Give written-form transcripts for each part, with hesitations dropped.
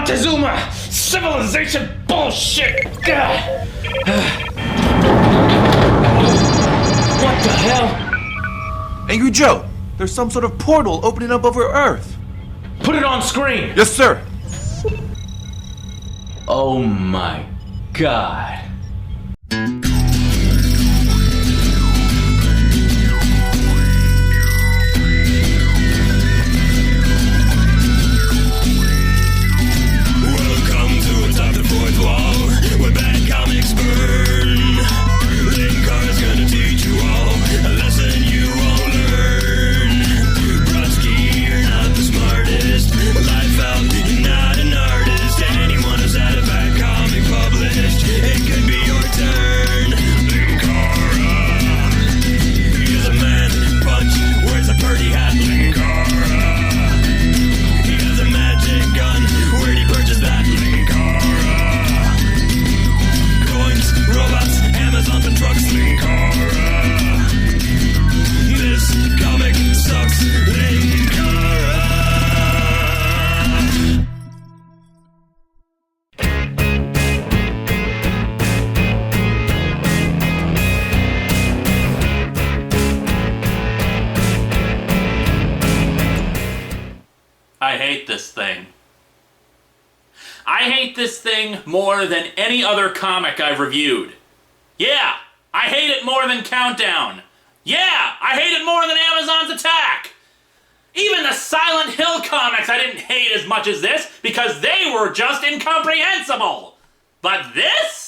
Montezuma! Civilization bullshit! What the hell? Angry Joe, there's some sort of portal opening up over Earth. Put it on screen! Yes, sir. Oh my God. Welcome to Atop the Fourth Wall, where bad comics burn. Linkar's gonna teach you all a lesson you won't learn. Brodsky, you're not the smartest. Life out, you're not an artist. Anyone who's had a bad comic published, it could be your turn. Linkara, he's a man punch, wears a purdy hat. Linkara, he has a magic gun. Where'd he purchase that? Linkara, coins, robots, Amazons and trucks. Linkara, this comic sucks. Linkara. I hate this thing. I hate this thing more than any other comic I've reviewed. Yeah, I hate it more than Countdown. Yeah, I hate it more than Amazon's Attack. Even the Silent Hill comics I didn't hate as much as this because they were just incomprehensible. But this?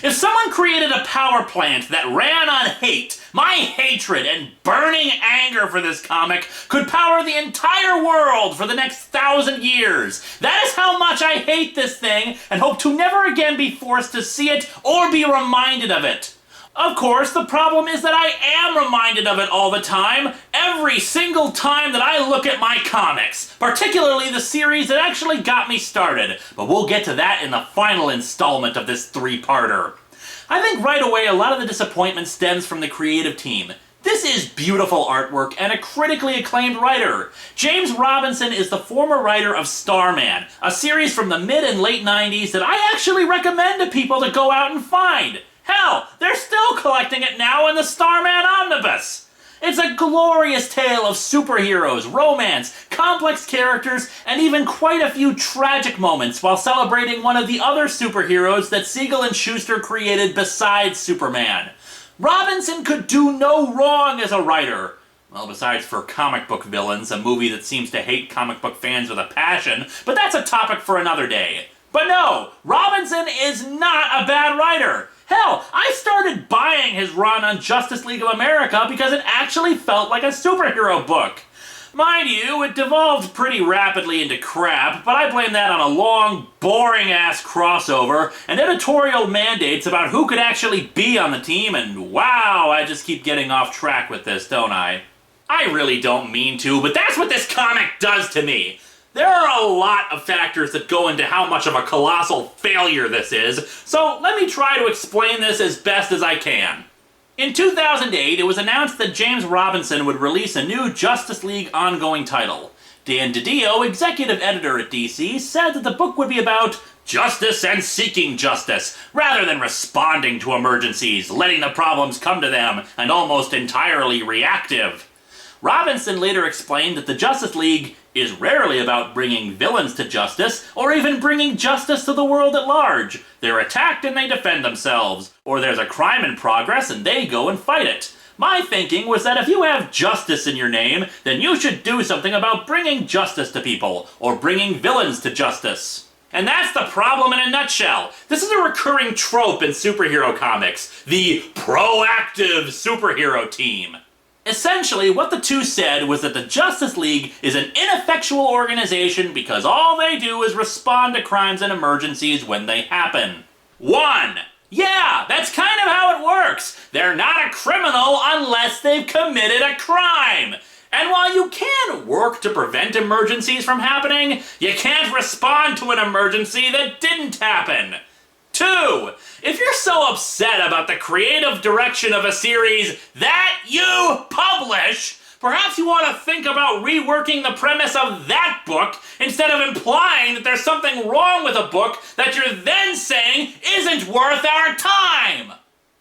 If someone created a power plant that ran on hate, my hatred and burning anger for this comic could power the entire world for the next 1,000 years. That is how much I hate this thing and hope to never again be forced to see it or be reminded of it. Of course, the problem is that I am reminded of it all the time, every single time that I look at my comics, particularly the series that actually got me started, but we'll get to that in the final installment of this three-parter. I think right away a lot of the disappointment stems from the creative team. This is beautiful artwork and a critically acclaimed writer. James Robinson is the former writer of Starman, a series from the mid and late 90s that I actually recommend to people to go out and find. Hell, they're still collecting it now in the Starman Omnibus! It's a glorious tale of superheroes, romance, complex characters, and even quite a few tragic moments while celebrating one of the other superheroes that Siegel and Schuster created besides Superman. Robinson could do no wrong as a writer. Well, besides for Comic Book Villains, a movie that seems to hate comic book fans with a passion, but that's a topic for another day. But no, Robinson is not a bad writer. Hell, I started buying his run on Justice League of America because it actually felt like a superhero book. Mind you, it devolved pretty rapidly into crap, but I blame that on a long, boring-ass crossover and editorial mandates about who could actually be on the team, and wow, I just keep getting off track with this, don't I? I really don't mean to, but that's what this comic does to me. There are a lot of factors that go into how much of a colossal failure this is, so let me try to explain this as best as I can. In 2008, it was announced that James Robinson would release a new Justice League ongoing title. Dan DiDio, executive editor at DC, said that the book would be about justice and seeking justice, rather than responding to emergencies, letting the problems come to them, and almost entirely reactive. Robinson later explained that the Justice League is rarely about bringing villains to justice, or even bringing justice to the world at large. They're attacked and they defend themselves, or there's a crime in progress and they go and fight it. My thinking was that if you have justice in your name, then you should do something about bringing justice to people, or bringing villains to justice. And that's the problem in a nutshell. This is a recurring trope in superhero comics, the proactive superhero team. Essentially, what the two said was that the Justice League is an ineffectual organization because all they do is respond to crimes and emergencies when they happen. 1. Yeah, that's kind of how it works. They're not a criminal unless they've committed a crime. And while you can work to prevent emergencies from happening, you can't respond to an emergency that didn't happen. 2. If you're so upset about the creative direction of a series that you publish, Perhaps you want to think about reworking the premise of that book instead of implying that there's something wrong with a book that you're then saying isn't worth our time.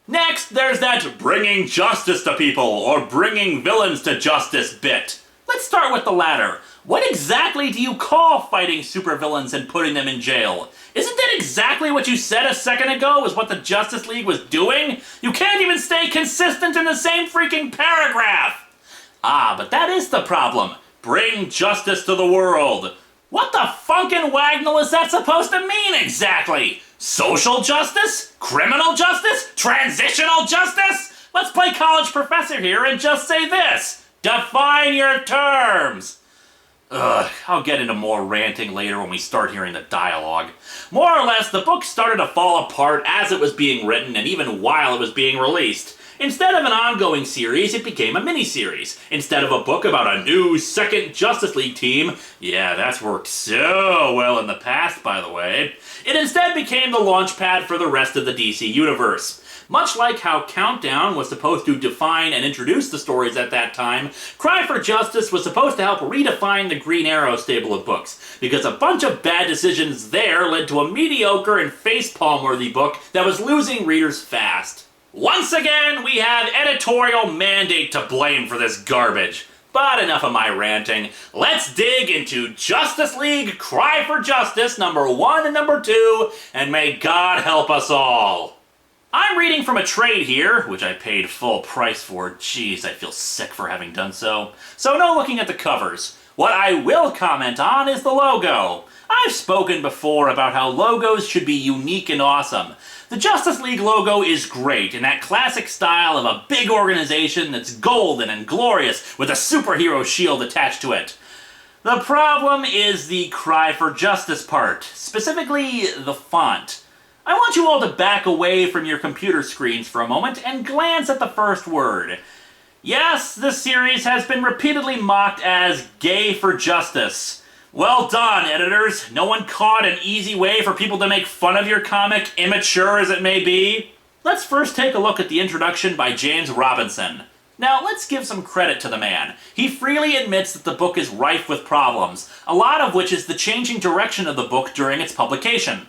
Next, there's that bringing justice to people or bringing villains to justice bit. Let's start with the latter. What exactly do you call fighting supervillains and putting them in jail? Isn't that exactly what you said a second ago was what the Justice League was doing? You can't even stay consistent in the same freaking paragraph! Ah, but that is the problem. Bring justice to the world. What the funkin' wagnall is that supposed to mean exactly? Social justice? Criminal justice? Transitional justice? Let's play college professor here and just say this. Define your terms. Ugh, I'll get into more ranting later when we start hearing the dialogue. More or less, the book started to fall apart as it was being written and even while it was being released. Instead of an ongoing series, it became a miniseries. Instead of a book about a new second Justice League team, yeah, that's worked so well in the past, by the way, it instead became the launchpad for the rest of the DC universe. Much like how Countdown was supposed to define and introduce the stories at that time, Cry for Justice was supposed to help redefine the Green Arrow stable of books, because a bunch of bad decisions there led to a mediocre and facepalm-worthy book that was losing readers fast. Once again, we have editorial mandate to blame for this garbage. But enough of my ranting. Let's dig into Justice League Cry for Justice number 1 and number 2, and may God help us all. I'm reading from a trade here, which I paid full price for. Jeez, I feel sick for having done so. So no looking at the covers. What I will comment on is the logo. I've spoken before about how logos should be unique and awesome. The Justice League logo is great in that classic style of a big organization that's golden and glorious with a superhero shield attached to it. The problem is the Cry for Justice part, specifically the font. I want you all to back away from your computer screens for a moment and glance at the first word. Yes, this series has been repeatedly mocked as gay for justice. Well done, editors. No one caught an easy way for people to make fun of your comic, immature as it may be. Let's first take a look at the introduction by James Robinson. Now, let's give some credit to the man. He freely admits that the book is rife with problems, a lot of which is the changing direction of the book during its publication.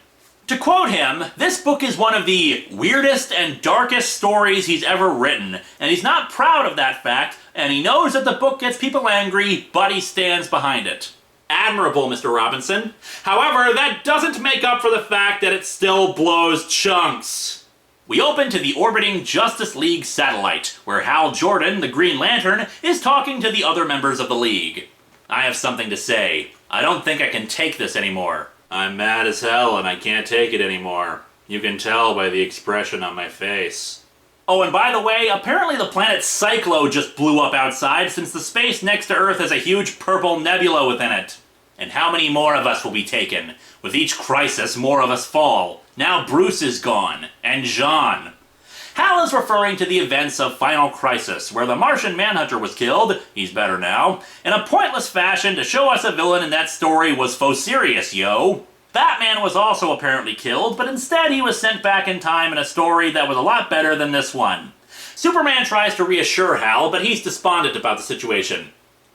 To quote him, this book is one of the weirdest and darkest stories he's ever written, and he's not proud of that fact, and he knows that the book gets people angry, but he stands behind it. Admirable, Mr. Robinson. However, that doesn't make up for the fact that it still blows chunks. We open to the orbiting Justice League satellite, where Hal Jordan, the Green Lantern, is talking to the other members of the League. I have something to say. I don't think I can take this anymore. I'm mad as hell and I can't take it anymore. You can tell by the expression on my face. Oh, and by the way, apparently the planet Cyclo just blew up outside since the space next to Earth has a huge purple nebula within it. And how many more of us will be taken? With each crisis, more of us fall. Now Bruce is gone. And Jean. Hal is referring to the events of Final Crisis, where the Martian Manhunter was killed, he's better now, in a pointless fashion to show us a villain in that story was faux serious, yo. Batman was also apparently killed, but instead he was sent back in time in a story that was a lot better than this one. Superman tries to reassure Hal, but he's despondent about the situation.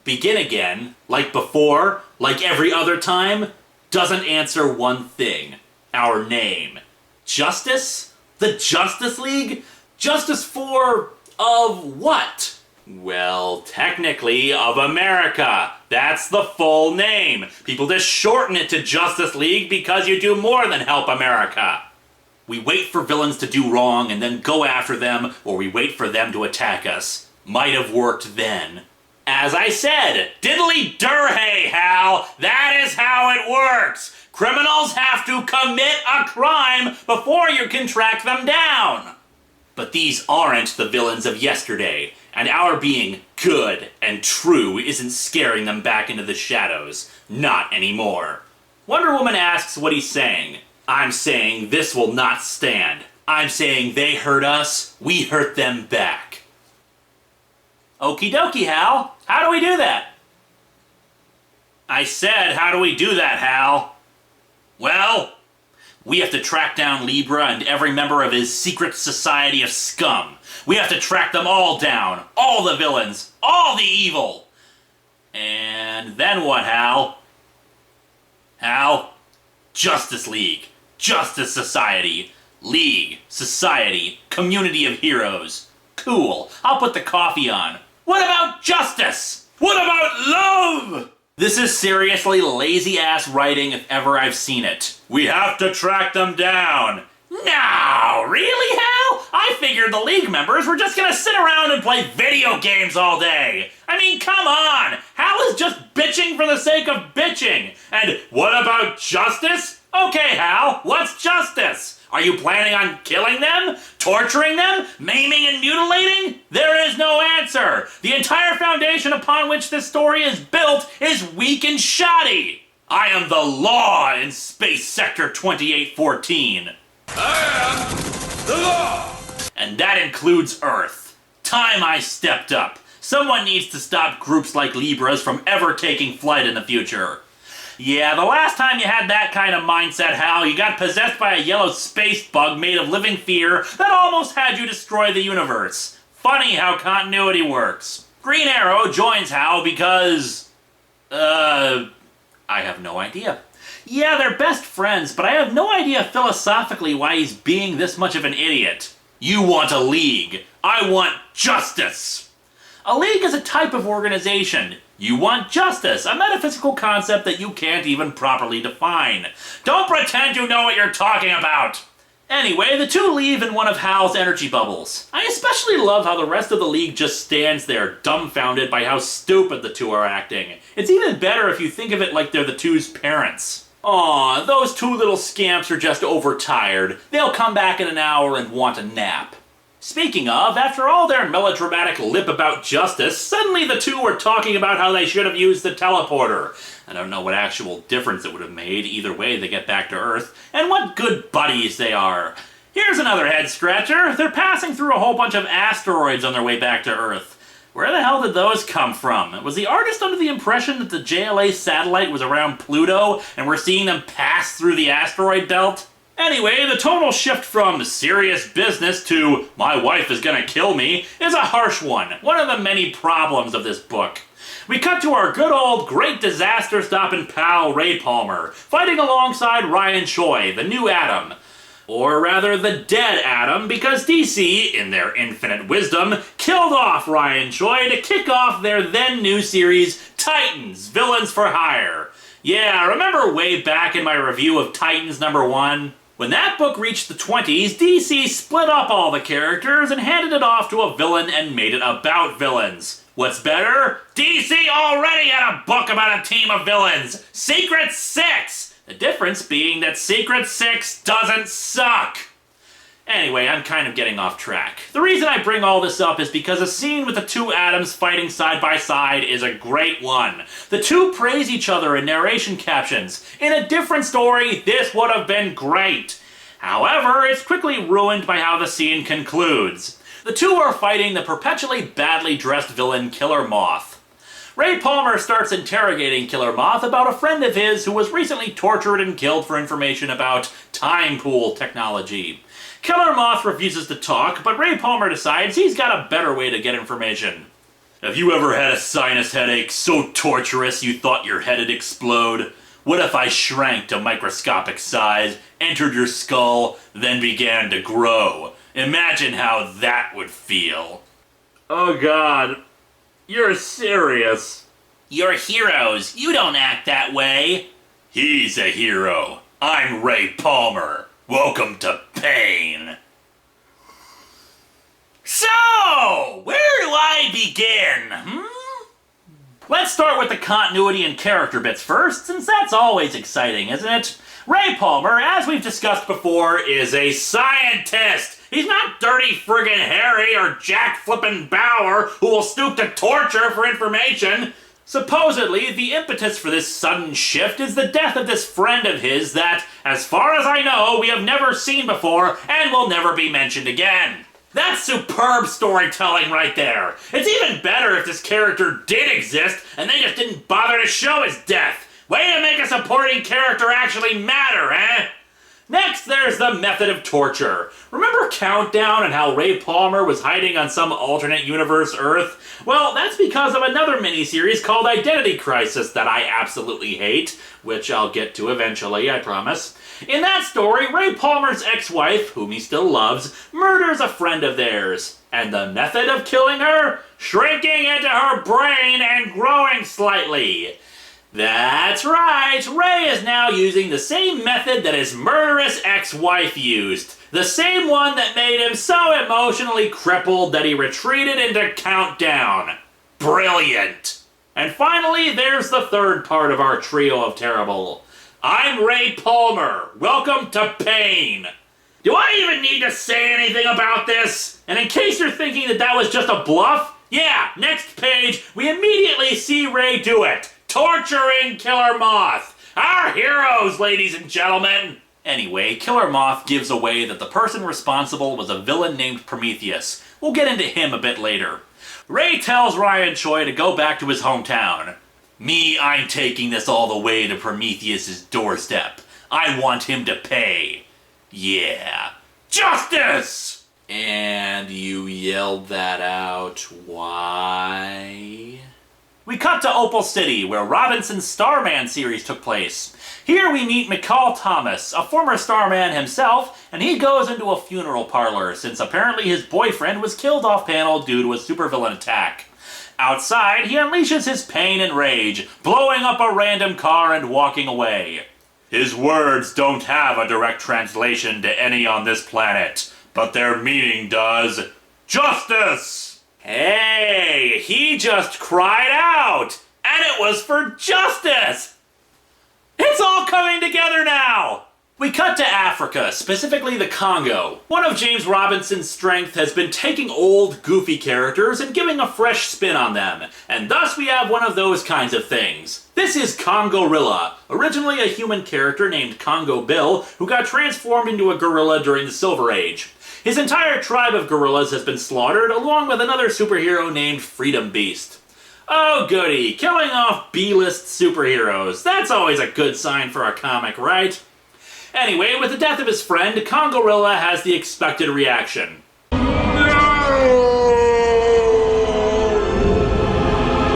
Begin again, like before, like every other time, doesn't answer one thing. Our name. Justice? The Justice League? Justice for... of what? Well, technically, of America. That's the full name. People just shorten it to Justice League because you do more than help America. We wait for villains to do wrong and then go after them, or we wait for them to attack us. Might have worked then. As I said, diddly durhay, Hal. That is how it works. Criminals have to commit a crime before you can track them down. But these aren't the villains of yesterday, and our being good and true isn't scaring them back into the shadows. Not anymore. Wonder Woman asks what he's saying. I'm saying this will not stand. I'm saying they hurt us, we hurt them back. Okie dokie, Hal. How do we do that? I said, how do we do that, Hal? Well, We have to track down Libra and every member of his secret society of scum. We have to track them all down. All the villains. All the evil. And then what, Hal? Hal? Justice League. Justice Society. League. Society. Community of heroes. Cool. I'll put the coffee on. What about justice? What about love? This is seriously lazy-ass writing if ever I've seen it. We have to track them down. No, really, Hal? I figured the League members were just gonna sit around and play video games all day. I mean, come on! Hal is just bitching for the sake of bitching. And what about justice? Okay, Hal, what's justice? Are you planning on killing them? Torturing them? Maiming and mutilating? There is no answer! The entire foundation upon which this story is built is weak and shoddy! I am the law in Space Sector 2814. I am the law! And that includes Earth. Time I stepped up. Someone needs to stop groups like Libras from ever taking flight in the future. Yeah, the last time you had that kind of mindset, Hal, you got possessed by a yellow space bug made of living fear that almost had you destroy the universe. Funny how continuity works. Green Arrow joins Hal because... I have no idea. Yeah, they're best friends, but I have no idea philosophically why he's being this much of an idiot. You want a league. I want justice. A league is a type of organization. You want justice, a metaphysical concept that you can't even properly define. Don't pretend you know what you're talking about! Anyway, the two leave in one of Hal's energy bubbles. I especially love how the rest of the League just stands there, dumbfounded by how stupid the two are acting. It's even better if you think of it like they're the two's parents. Aw, those two little scamps are just overtired. They'll come back in an hour and want a nap. Speaking of, after all their melodramatic lip about justice, suddenly the two were talking about how they should have used the teleporter. I don't know what actual difference it would have made, either way they get back to Earth, and what good buddies they are. Here's another head-scratcher. They're passing through a whole bunch of asteroids on their way back to Earth. Where the hell did those come from? Was the artist under the impression that the JLA satellite was around Pluto, and we're seeing them pass through the asteroid belt? Anyway, the tonal shift from serious business to my wife is gonna kill me is a harsh one of the many problems of this book. We cut to our good old great disaster stopping pal Ray Palmer, fighting alongside Ryan Choi, the new Atom. Or rather, the dead Atom, because DC, in their infinite wisdom, killed off Ryan Choi to kick off their then new series, Titans, Villains for Hire. Yeah, remember way back in my review of Titans #1? When that book reached the 20s, DC split up all the characters and handed it off to a villain and made it about villains. What's better? DC already had a book about a team of villains! Secret Six! The difference being that Secret Six doesn't suck! Anyway, I'm kind of getting off track. The reason I bring all this up is because a scene with the two Atoms fighting side by side is a great one. The two praise each other in narration captions. In a different story, this would have been great. However, it's quickly ruined by how the scene concludes. The two are fighting the perpetually badly dressed villain Killer Moth. Ray Palmer starts interrogating Killer Moth about a friend of his who was recently tortured and killed for information about time pool technology. Killer Moth refuses to talk, but Ray Palmer decides he's got a better way to get information. Have you ever had a sinus headache so torturous you thought your head'd explode? What if I shrank to microscopic size, entered your skull, then began to grow? Imagine how that would feel. Oh God, you're serious. You're heroes. You don't act that way. He's a hero. I'm Ray Palmer. Welcome to pain. So, where do I begin? Let's start with the continuity and character bits first, since that's always exciting, isn't it? Ray Palmer, as we've discussed before, is a scientist. He's not Dirty Friggin' Harry or Jack Flippin' Bauer, who will stoop to torture for information. Supposedly, the impetus for this sudden shift is the death of this friend of his that, as far as I know, we have never seen before and will never be mentioned again. That's superb storytelling right there. It's even better if this character did exist and they just didn't bother to show his death. Way to make a supporting character actually matter, eh? Next, there's the method of torture. Remember Countdown and how Ray Palmer was hiding on some alternate universe Earth? Well, that's because of another miniseries called Identity Crisis that I absolutely hate, which I'll get to eventually, I promise. In that story, Ray Palmer's ex-wife, whom he still loves, murders a friend of theirs. And the method of killing her? Shrinking into her brain and growing slightly. That's right, Ray is now using the same method that his murderous ex-wife used. The same one that made him so emotionally crippled that he retreated into Countdown. Brilliant! And finally, there's the third part of our trio of terrible. I'm Ray Palmer. Welcome to Pain. Do I even need to say anything about this? And in case you're thinking that was just a bluff, yeah, next page, we immediately see Ray do it. Torturing Killer Moth. Our heroes, ladies and gentlemen. Anyway, Killer Moth gives away that the person responsible was a villain named Prometheus. We'll get into him a bit later. Ray tells Ryan Choi to go back to his hometown. Me, I'm taking this all the way to Prometheus's doorstep. I want him to pay. Yeah. Justice! And you yelled that out. Why? We cut to Opal City, where Robinson's Starman series took place. Here we meet McCall Thomas, a former Starman himself, and he goes into a funeral parlor since apparently his boyfriend was killed off-panel due to a supervillain attack. Outside, he unleashes his pain and rage, blowing up a random car and walking away. His words don't have a direct translation to any on this planet, but their meaning does. Justice! Hey, he just cried out! And it was for justice! It's all coming together now! We cut to Africa, specifically the Congo. One of James Robinson's strengths has been taking old, goofy characters and giving a fresh spin on them, and thus we have one of those kinds of things. This is Congorilla, originally a human character named Congo Bill, who got transformed into a gorilla during the Silver Age. His entire tribe of gorillas has been slaughtered, along with another superhero named Freedom Beast. Oh goody, killing off B-list superheroes. That's always a good sign for a comic, right? Anyway, with the death of his friend, Congorilla has the expected reaction.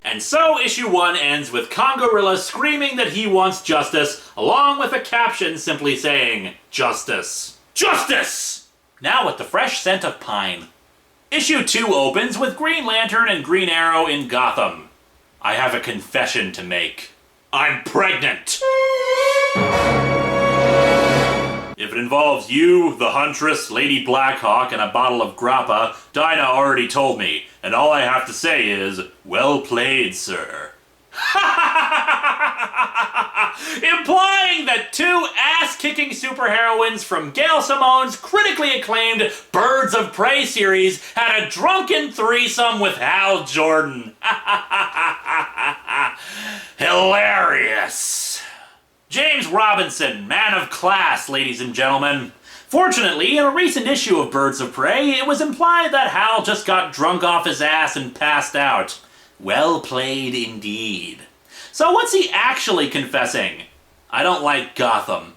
And so issue 1 ends with Congorilla screaming that he wants justice, along with a caption simply saying, Justice. Justice! Now with the fresh scent of pine. Issue 2 opens with Green Lantern and Green Arrow in Gotham. I have a confession to make. I'm pregnant! If it involves you, the Huntress, Lady Blackhawk, and a bottle of grappa, Dinah already told me, and all I have to say is, well played, sir. Implying that two ass-kicking superheroines from Gail Simone's critically acclaimed Birds of Prey series had a drunken threesome with Hal Jordan. Hilarious. James Robinson, man of class, ladies and gentlemen. Fortunately, in a recent issue of Birds of Prey, it was implied that Hal just got drunk off his ass and passed out. Well played indeed. So what's he actually confessing? I don't like Gotham.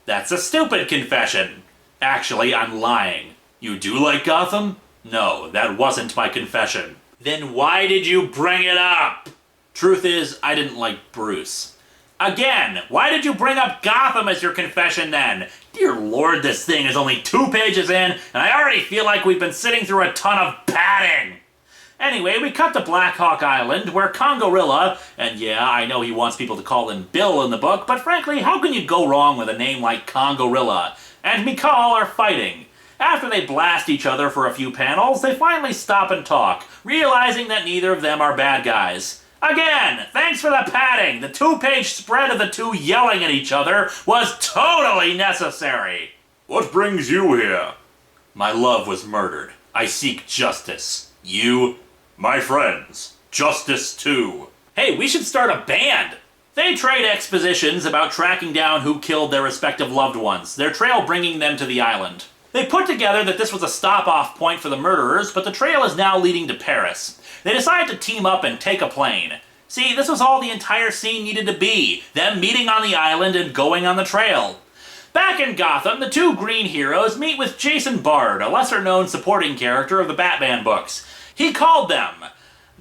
That's a stupid confession. Actually, I'm lying. You do like Gotham? No, that wasn't my confession. Then why did you bring it up? Truth is, I didn't like Bruce. Again, why did you bring up Gotham as your confession then? Dear Lord, this thing is only 2 pages in, and I already feel like we've been sitting through a ton of padding. Anyway, we cut to Black Hawk Island, where Congorilla, and yeah, I know he wants people to call him Bill in the book, but frankly, how can you go wrong with a name like Congorilla? And Mikal are fighting. After they blast each other for a few panels, they finally stop and talk, realizing that neither of them are bad guys. Again, thanks for the padding. The 2-page spread of the two yelling at each other was totally necessary. What brings you here? My love was murdered. I seek justice. You? My friends. Justice too. Hey, we should start a band. They trade expositions about tracking down who killed their respective loved ones, their trail bringing them to the island. They put together that this was a stop-off point for the murderers, but the trail is now leading to Paris. They decide to team up and take a plane. See, this was all the entire scene needed to be, them meeting on the island and going on the trail. Back in Gotham, the two green heroes meet with Jason Bard, a lesser-known supporting character of the Batman books. He called them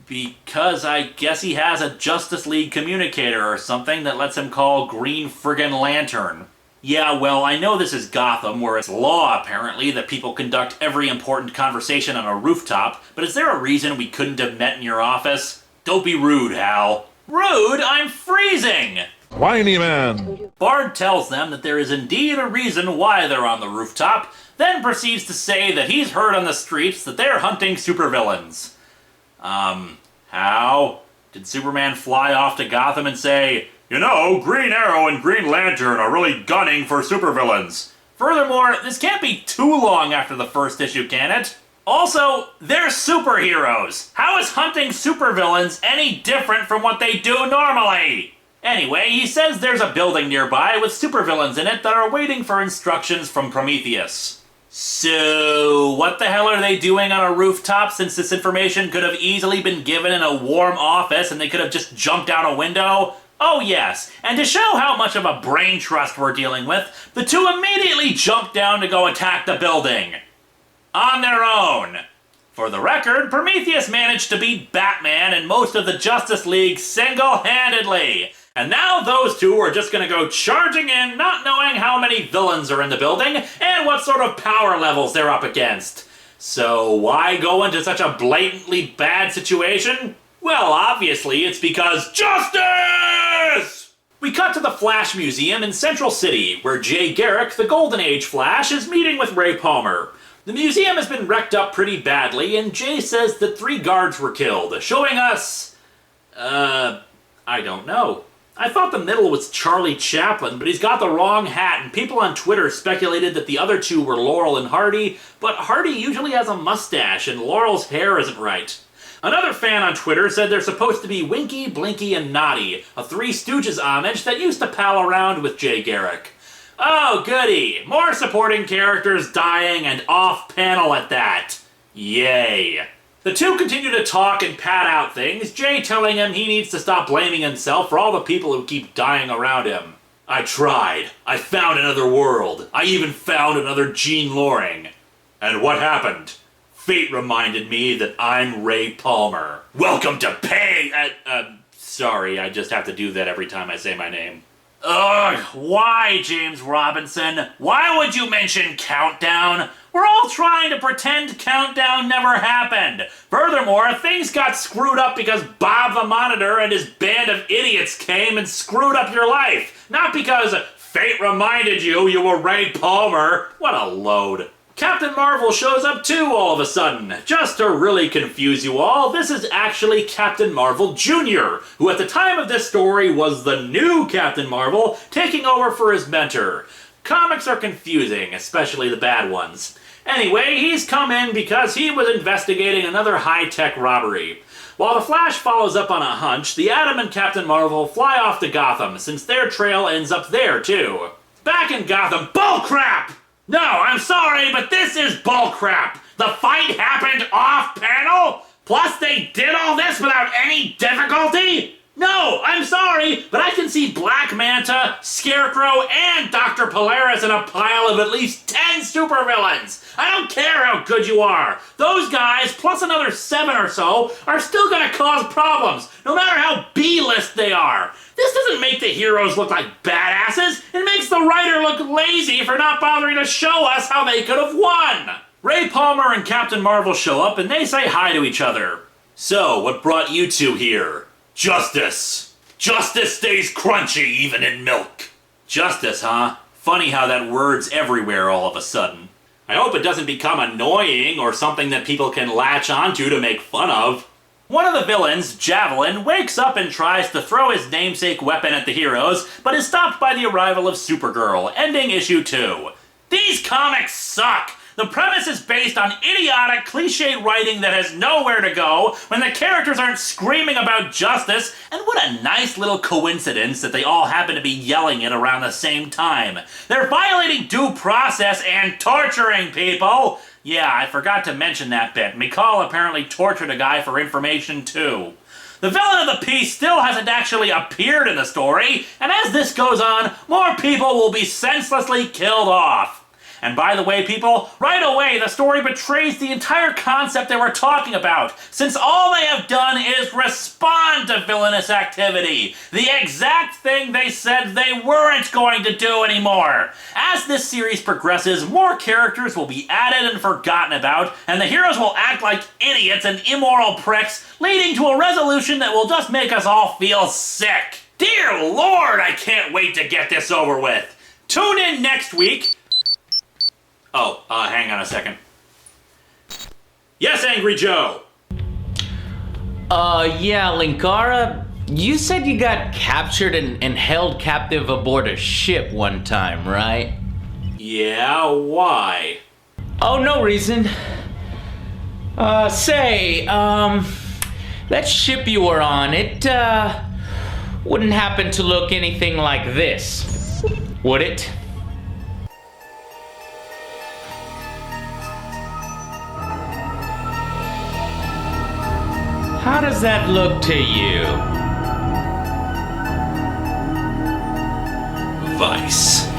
because I guess he has a Justice League communicator or something that lets him call Green Friggin' Lantern. Yeah, well, I know this is Gotham, where it's law, apparently, that people conduct every important conversation on a rooftop, but is there a reason we couldn't have met in your office? Don't be rude, Hal. Rude? I'm freezing! Whiny man. Bard tells them that there is indeed a reason why they're on the rooftop, then proceeds to say that he's heard on the streets that they're hunting supervillains. How? Did Superman fly off to Gotham and say, "You know, Green Arrow and Green Lantern are really gunning for supervillains"? Furthermore, this can't be too long after the first issue, can it? Also, they're superheroes. How is hunting supervillains any different from what they do normally? Anyway, he says there's a building nearby with supervillains in it that are waiting for instructions from Prometheus. So, what the hell are they doing on a rooftop, since this information could have easily been given in a warm office and they could have just jumped out a window? Oh yes, and to show how much of a brain trust we're dealing with, the two immediately jump down to go attack the building. On their own. For the record, Prometheus managed to beat Batman and most of the Justice League single-handedly. And now those two are just gonna go charging in, not knowing how many villains are in the building and what sort of power levels they're up against. So why go into such a blatantly bad situation? Well, obviously it's because justice! We cut to the Flash Museum in Central City, where Jay Garrick, the Golden Age Flash, is meeting with Ray Palmer. The museum has been wrecked up pretty badly, and Jay says that 3 guards were killed, showing us... I don't know. I thought the middle was Charlie Chaplin, but he's got the wrong hat, and people on Twitter speculated that the other 2 were Laurel and Hardy, but Hardy usually has a mustache, and Laurel's hair isn't right. Another fan on Twitter said they're supposed to be Winky, Blinky, and Naughty, a Three Stooges homage that used to pal around with Jay Garrick. Oh, goody! More supporting characters dying and off-panel at that. Yay. The two continue to talk and pat out things, Jay telling him he needs to stop blaming himself for all the people who keep dying around him. I tried. I found another world. I even found another Jean Loring. And what happened? Fate reminded me that I'm Ray Palmer. Welcome to pay... sorry, I just have to do that every time I say my name. Ugh, why, James Robinson? Why would you mention Countdown? We're all trying to pretend Countdown never happened. Furthermore, things got screwed up because Bob the Monitor and his band of idiots came and screwed up your life. Not because fate reminded you were Ray Palmer. What a load. Captain Marvel shows up too all of a sudden. Just to really confuse you all, this is actually Captain Marvel Jr., who at the time of this story was the new Captain Marvel, taking over for his mentor. Comics are confusing, especially the bad ones. Anyway, he's come in because he was investigating another high-tech robbery. While the Flash follows up on a hunch, the Atom and Captain Marvel fly off to Gotham, since their trail ends up there too. Back in Gotham, bullcrap! No, I'm sorry, but this is bullcrap! The fight happened off-panel? Plus they did all this without any difficulty? No, I'm sorry, but I can see Black Manta, Scarecrow, and Dr. Polaris in a pile of at least 10 supervillains. I don't care how good you are. Those guys, plus another 7 or so, are still gonna cause problems, no matter how B-list they are. This doesn't make the heroes look like badasses. It makes the writer look lazy for not bothering to show us how they could have won. Ray Palmer and Captain Marvel show up and they say hi to each other. So, what brought you two here? Justice. Justice stays crunchy even in milk. Justice, huh? Funny how that word's everywhere all of a sudden. I hope it doesn't become annoying or something that people can latch onto to make fun of. One of the villains, Javelin, wakes up and tries to throw his namesake weapon at the heroes, but is stopped by the arrival of Supergirl, ending issue 2. These comics suck! The premise is based on idiotic, cliched writing that has nowhere to go when the characters aren't screaming about justice, and what a nice little coincidence that they all happen to be yelling it around the same time. They're violating due process and torturing people! Yeah, I forgot to mention that bit. McCall apparently tortured a guy for information too. The villain of the piece still hasn't actually appeared in the story, and as this goes on, more people will be senselessly killed off. And by the way, people, right away the story betrays the entire concept they were talking about, since all they have done is respond to villainous activity, the exact thing they said they weren't going to do anymore. As this series progresses, more characters will be added and forgotten about, and the heroes will act like idiots and immoral pricks, leading to a resolution that will just make us all feel sick. Dear Lord, I can't wait to get this over with. Tune in next week. Hang on a second. Yes, Angry Joe! Yeah, Linkara, you said you got captured and held captive aboard a ship one time, right? Yeah, why? Oh, no reason. That ship you were on, it, wouldn't happen to look anything like this, would it? How does that look to you? Vice.